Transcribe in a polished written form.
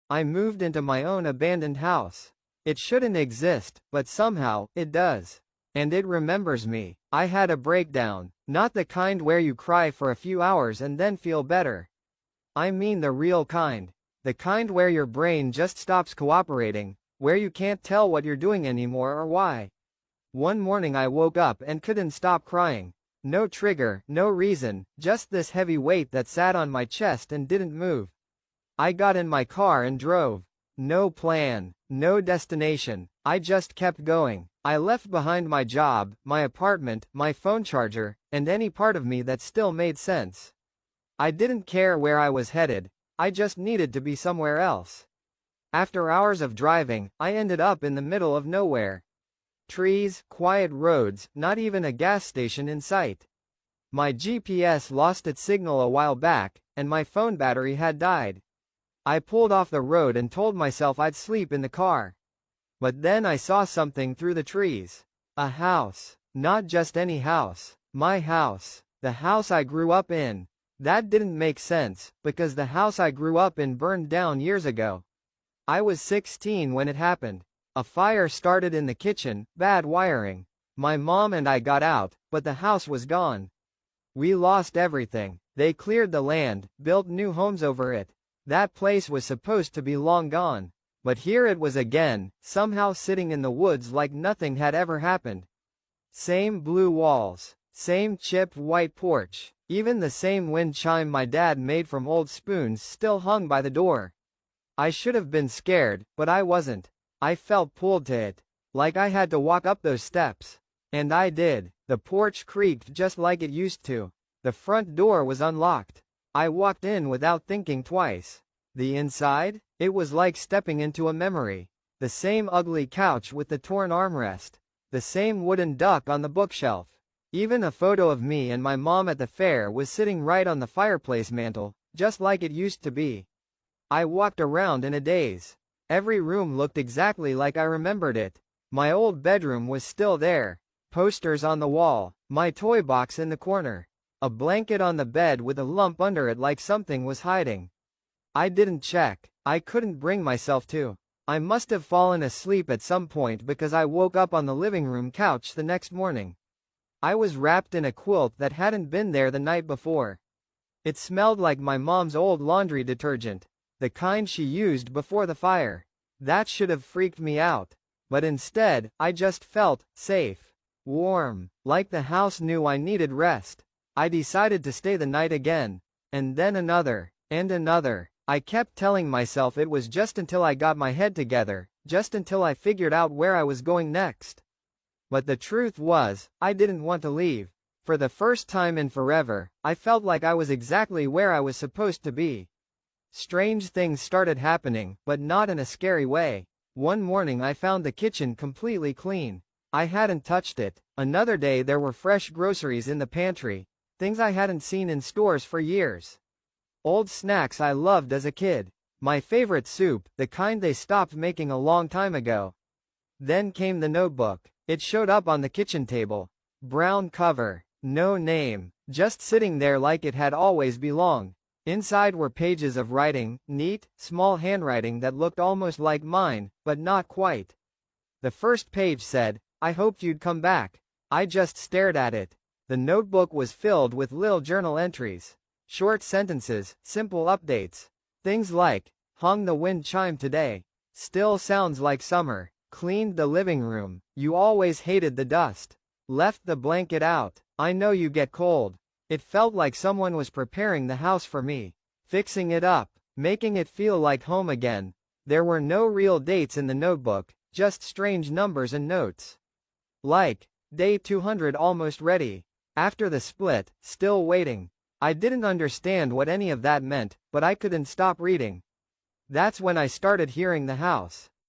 I moved into my own abandoned house. It shouldn't exist, but somehow, it does. And it remembers me. I had a breakdown, not the kind where you cry for a few hours and then feel better. I mean the real kind. The kind where your brain just stops cooperating, where you can't tell what you're doing anymore or why. One morning I woke up and couldn't stop crying. No trigger, no reason, just this heavy weight that sat on my chest and didn't move. I got in my car and drove. No plan, no destination, I just kept going. I left behind my job, my apartment, my phone charger, and any part of me that still made sense. I didn't care where I was headed, I just needed to be somewhere else. After hours of driving, I ended up in the middle of nowhere. Trees, quiet roads, not even a gas station in sight. My GPS lost its signal a while back, and my phone battery had died. I pulled off the road and told myself I'd sleep in the car. But then I saw something through the trees. A house. Not just any house. My house. The house I grew up in. That didn't make sense, because the house I grew up in burned down years ago. I was 16 when it happened. A fire started in the kitchen, bad wiring. My mom and I got out, but the house was gone. We lost everything. They cleared the land, built new homes over it. That place was supposed to be long gone. But here it was again, somehow sitting in the woods like nothing had ever happened. Same blue walls. Same chipped white porch. Even the same wind chime my dad made from old spoons still hung by the door. I should have been scared, but I wasn't. I felt pulled to it. Like I had to walk up those steps. And I did. The porch creaked just like it used to. The front door was unlocked. I walked in without thinking twice. The inside? It was like stepping into a memory. The same ugly couch with the torn armrest. The same wooden duck on the bookshelf. Even a photo of me and my mom at the fair was sitting right on the fireplace mantel, just like it used to be. I walked around in a daze. Every room looked exactly like I remembered it. My old bedroom was still there. Posters on the wall. My toy box in the corner. A blanket on the bed with a lump under it like something was hiding. I didn't check. I couldn't bring myself to. I must have fallen asleep at some point because I woke up on the living room couch the next morning. I was wrapped in a quilt that hadn't been there the night before. It smelled like my mom's old laundry detergent, the kind she used before the fire. That should have freaked me out. But instead, I just felt safe. Warm. Like the house knew I needed rest. I decided to stay the night again. And then another. And another. I kept telling myself it was just until I got my head together, just until I figured out where I was going next. But the truth was, I didn't want to leave. For the first time in forever, I felt like I was exactly where I was supposed to be. Strange things started happening, but not in a scary way. One morning I found the kitchen completely clean. I hadn't touched it. Another day there were fresh groceries in the pantry, things I hadn't seen in stores for years. Old snacks I loved as a kid. My favorite soup, the kind they stopped making a long time ago. Then came the notebook. It showed up on the kitchen table. Brown cover. No name. Just sitting there like it had always belonged. Inside were pages of writing, neat, small handwriting that looked almost like mine, but not quite. The first page said, "I hoped you'd come back." I just stared at it. The notebook was filled with little journal entries. Short sentences, simple updates. Things like, hung the wind chime today. Still sounds like summer. Cleaned the living room. You always hated the dust. Left the blanket out. I know you get cold. It felt like someone was preparing the house for me. Fixing it up. Making it feel like home again. There were no real dates in the notebook, just strange numbers and notes. Like, day 200 almost ready. After the split, still waiting. I didn't understand what any of that meant, but I couldn't stop reading. That's when I started hearing the house.